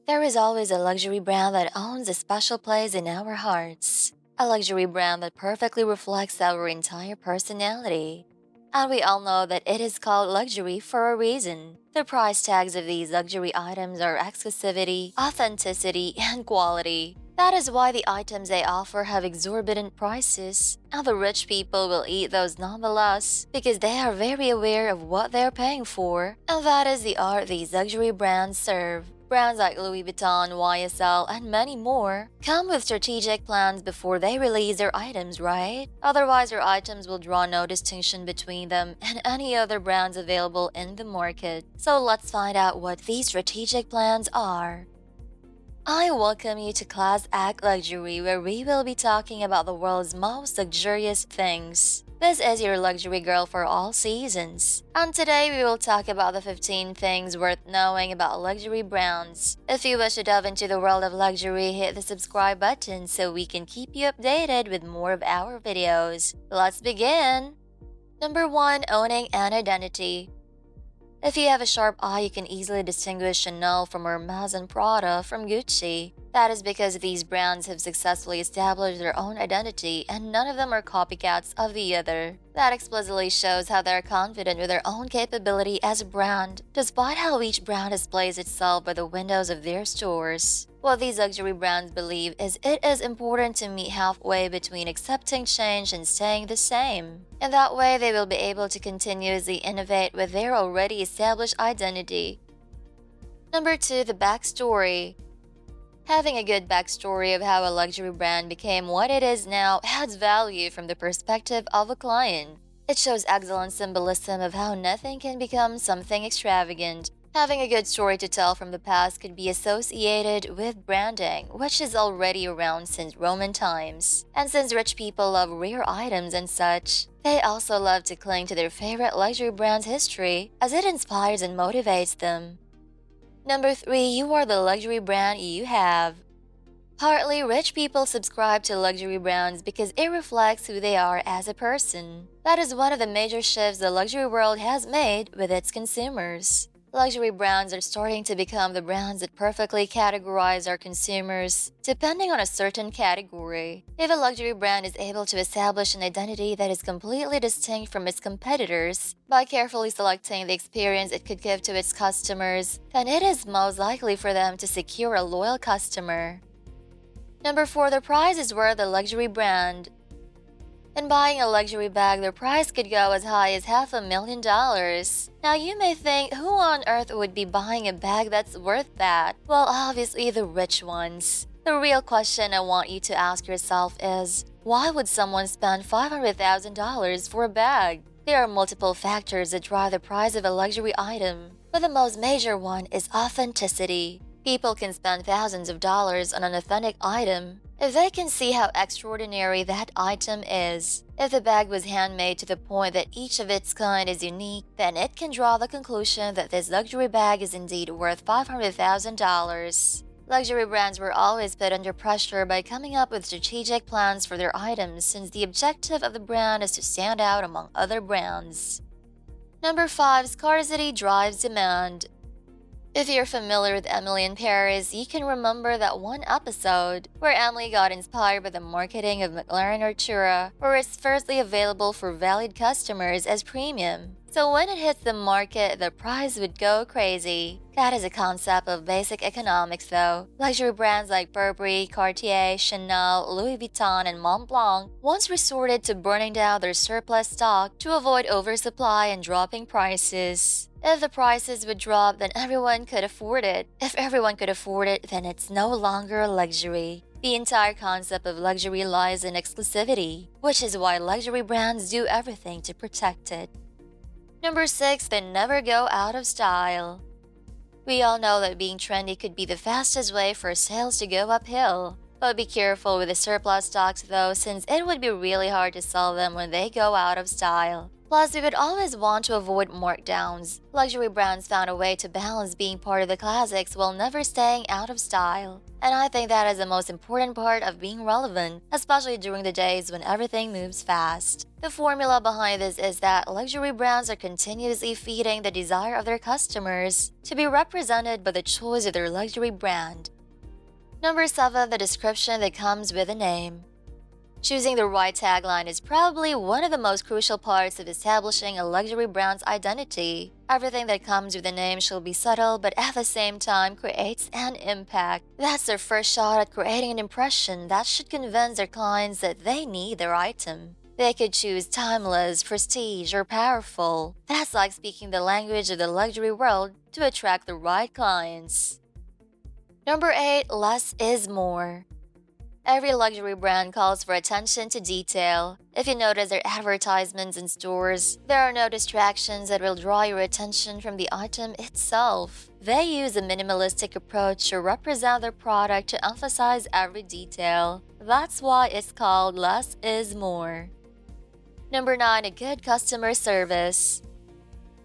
There is always a luxury brand that owns a special place in our hearts. A luxury brand that perfectly reflects our entire personality. And we all know that it is called luxury for a reason. The price tags of these luxury items are exclusivity, authenticity, and quality. That is why the items they offer have exorbitant prices, and the rich people will eat those nonetheless because they are very aware of what they're paying for, and that is the art these luxury brands serve. Brands like Louis Vuitton, YSL, and many more come with strategic plans before they release their items, right? Otherwise, their items will draw no distinction between them and any other brands available in the market. So let's find out what these strategic plans are. I welcome you to Class Act Luxury, where we will be talking about the world's most luxurious things. This is your luxury girl for all seasons. And today we will talk about the 15 things worth knowing about luxury brands. If you wish to delve into the world of luxury, hit the subscribe button so we can keep you updated with more of our videos. Let's begin! Number 1. Owning an identity. If you have a sharp eye, you can easily distinguish Chanel from Hermes and Prada from Gucci. That is because these brands have successfully established their own identity and none of them are copycats of the other. That explicitly shows how they are confident with their own capability as a brand, despite how each brand has placed itself by the windows of their stores. What these luxury brands believe is it is important to meet halfway between accepting change and staying the same. In that way, they will be able to continuously innovate with their already established identity. Number 2. The backstory. Having a good backstory of how a luxury brand became what it is now adds value from the perspective of a client. It shows excellent symbolism of how nothing can become something extravagant. Having a good story to tell from the past could be associated with branding, which is already around since Roman times. And since rich people love rare items and such, they also love to cling to their favorite luxury brand's history as it inspires and motivates them. Number 3. You are the luxury brand you have. Partly, rich people subscribe to luxury brands because it reflects who they are as a person. That is one of the major shifts the luxury world has made with its consumers. Luxury brands are starting to become the brands that perfectly categorize our consumers, depending on a certain category. If a luxury brand is able to establish an identity that is completely distinct from its competitors, by carefully selecting the experience it could give to its customers, then it is most likely for them to secure a loyal customer. Number 4. The price is worth a luxury brand. In buying a luxury bag, the price could go as high as $500,000. Now you may think, who on earth would be buying a bag that's worth that? Well, obviously the rich ones. The real question I want you to ask yourself is, why would someone spend $500,000 for a bag? There are multiple factors that drive the price of a luxury item, but the most major one is authenticity. People can spend thousands of dollars on an authentic item if they can see how extraordinary that item is. If the bag was handmade to the point that each of its kind is unique, then it can draw the conclusion that this luxury bag is indeed worth $500,000. Luxury brands were always put under pressure by coming up with strategic plans for their items, since the objective of the brand is to stand out among other brands. Number 5. Scarcity drives demand. If you're familiar with Emily in Paris, you can remember that one episode where Emily got inspired by the marketing of McLaren Artura, where it's firstly available for valued customers as premium. So when it hits the market, the price would go crazy. That is a concept of basic economics though. Luxury brands like Burberry, Cartier, Chanel, Louis Vuitton, and Montblanc once resorted to burning down their surplus stock to avoid oversupply and dropping prices. If the prices would drop, then everyone could afford it. If everyone could afford it, then it's no longer a luxury. The entire concept of luxury lies in exclusivity, which is why luxury brands do everything to protect it. Number 6. They never go out of style. We all know that being trendy could be the fastest way for sales to go uphill. But be careful with the surplus stocks though, since it would be really hard to sell them when they go out of style. Plus, we would always want to avoid markdowns. Luxury brands found a way to balance being part of the classics while never staying out of style. And I think that is the most important part of being relevant, especially during the days when everything moves fast. The formula behind this is that luxury brands are continuously feeding the desire of their customers to be represented by the choice of their luxury brand. Number 7. The description that comes with a name. Choosing the right tagline is probably one of the most crucial parts of establishing a luxury brand's identity. Everything that comes with a name should be subtle but at the same time creates an impact. That's their first shot at creating an impression that should convince their clients that they need their item. They could choose timeless, prestige, or powerful. That's like speaking the language of the luxury world to attract the right clients. Number 8. Less is more. Every luxury brand calls for attention to detail. If you notice their advertisements in stores, there are no distractions that will draw your attention from the item itself. They use a minimalistic approach to represent their product to emphasize every detail. That's why it's called less is more. Number 9. A good customer service.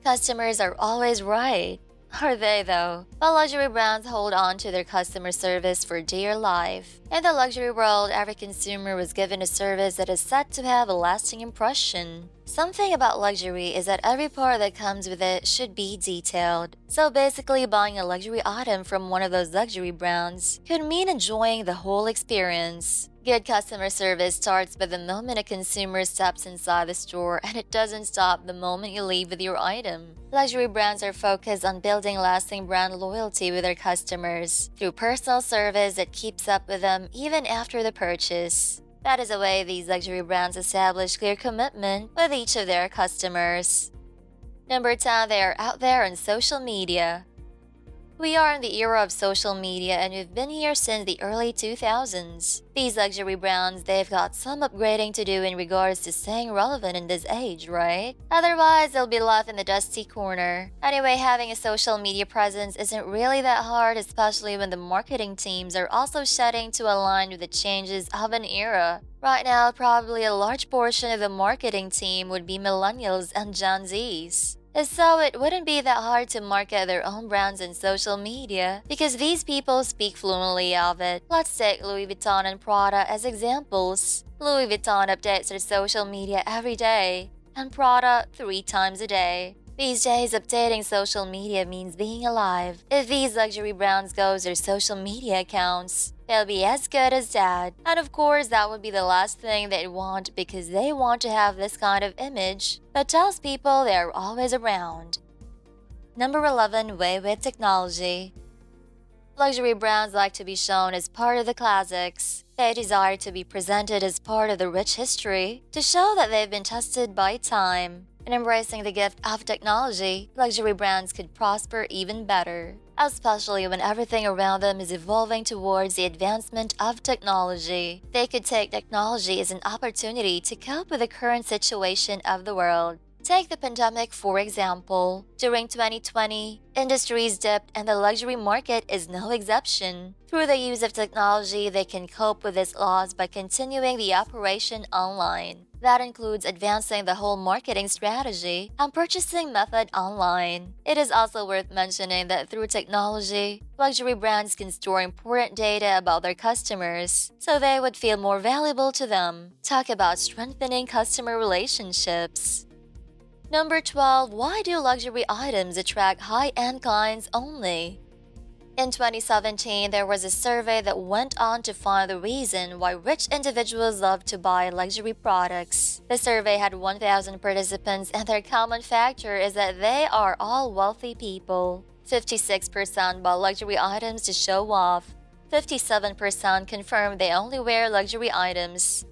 Customers are always right. Are they though? But luxury brands hold on to their customer service for dear life. In the luxury world, every consumer was given a service that is set to have a lasting impression. Something about luxury is that every part that comes with it should be detailed. So basically, buying a luxury item from one of those luxury brands could mean enjoying the whole experience. Good customer service starts by the moment a consumer steps inside the store, and it doesn't stop the moment you leave with your item. Luxury brands are focused on building lasting brand loyalty with their customers through personal service that keeps up with them even after the purchase. That is the way these luxury brands establish clear commitment with each of their customers. Number 10. They are out there on social media. We are in the era of social media, and we've been here since the early 2000s. These luxury brands, they've got some upgrading to do in regards to staying relevant in this age, right? Otherwise, they'll be left in the dusty corner. Anyway, having a social media presence isn't really that hard, especially when the marketing teams are also shedding to align with the changes of an era. Right now, probably a large portion of the marketing team would be millennials and Gen Zs. So it wouldn't be that hard to market their own brands in social media because these people speak fluently of it. Let's take Louis Vuitton and Prada as examples. Louis Vuitton updates their social media every day, and Prada 3 times a day. These days, updating social media means being alive. If these luxury brands go to their social media accounts, they'll be as good as that. And of course, that would be the last thing they'd want because they want to have this kind of image that tells people they're always around. Number 11. Way with technology. Luxury brands like to be shown as part of the classics. They desire to be presented as part of the rich history to show that they've been tested by time. In embracing the gift of technology, luxury brands could prosper even better, especially when everything around them is evolving towards the advancement of technology. They could take technology as an opportunity to cope with the current situation of the world. Take the pandemic, for example. During 2020, industries dipped and the luxury market is no exception. Through the use of technology, they can cope with this loss by continuing the operation online. That includes advancing the whole marketing strategy and purchasing method online. It is also worth mentioning that through technology, luxury brands can store important data about their customers, so they would feel more valuable to them. Talk about strengthening customer relationships. Number 12. Why do luxury items attract high-end clients only? In 2017, there was a survey that went on to find the reason why rich individuals love to buy luxury products. The survey had 1,000 participants, and their common factor is that they are all wealthy people. 56% bought luxury items to show off. 57% confirmed they only wear luxury items.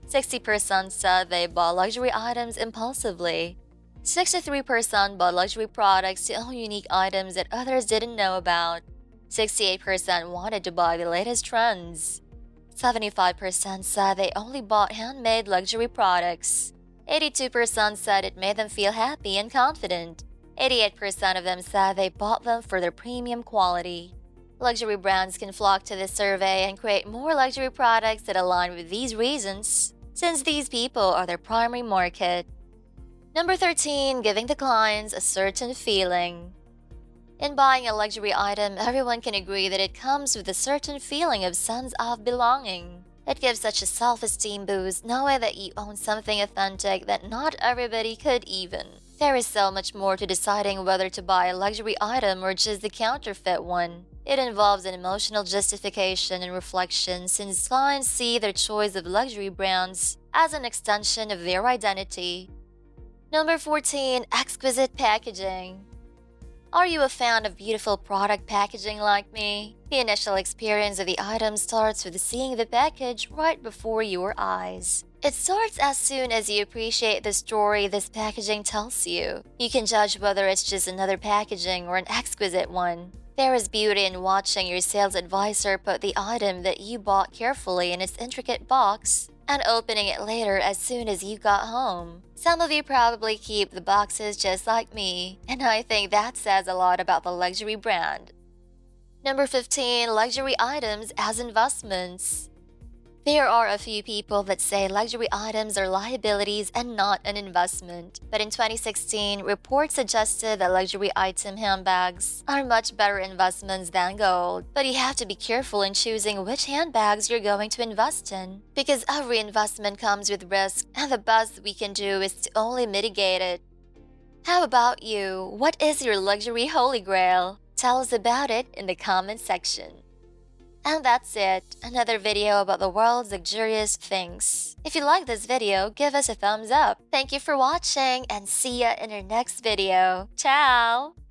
60% said they bought luxury items impulsively. 63% bought luxury products to own unique items that others didn't know about. 68% wanted to buy the latest trends. 75% said they only bought handmade luxury products. 82% said it made them feel happy and confident. 88% of them said they bought them for their premium quality. Luxury brands can flock to this survey and create more luxury products that align with these reasons, since these people are their primary market. Number 13. Giving the clients a certain feeling. In buying a luxury item, everyone can agree that it comes with a certain feeling of sense of belonging. It gives such a self-esteem boost knowing that you own something authentic that not everybody could even. There is so much more to deciding whether to buy a luxury item or just the counterfeit one. It involves an emotional justification and reflection since clients see their choice of luxury brands as an extension of their identity. Number 14. Exquisite Packaging. Are you a fan of beautiful product packaging like me? The initial experience of the item starts with seeing the package right before your eyes. It starts as soon as you appreciate the story this packaging tells you. You can judge whether it's just another packaging or an exquisite one. There is beauty in watching your sales advisor put the item that you bought carefully in its intricate box and opening it later as soon as you got home. Some of you probably keep the boxes just like me, and I think that says a lot about the luxury brand. Number 15. Luxury items as investments. There are a few people that say luxury items are liabilities and not an investment. But in 2016, reports suggested that luxury item handbags are much better investments than gold. But you have to be careful in choosing which handbags you're going to invest in, because every investment comes with risk, and the best we can do is to only mitigate it. How about you? What is your luxury holy grail? Tell us about it in the comment section. And that's it, another video about the world's luxurious things. If you like this video, give us a thumbs up. Thank you for watching and see ya in our next video. Ciao!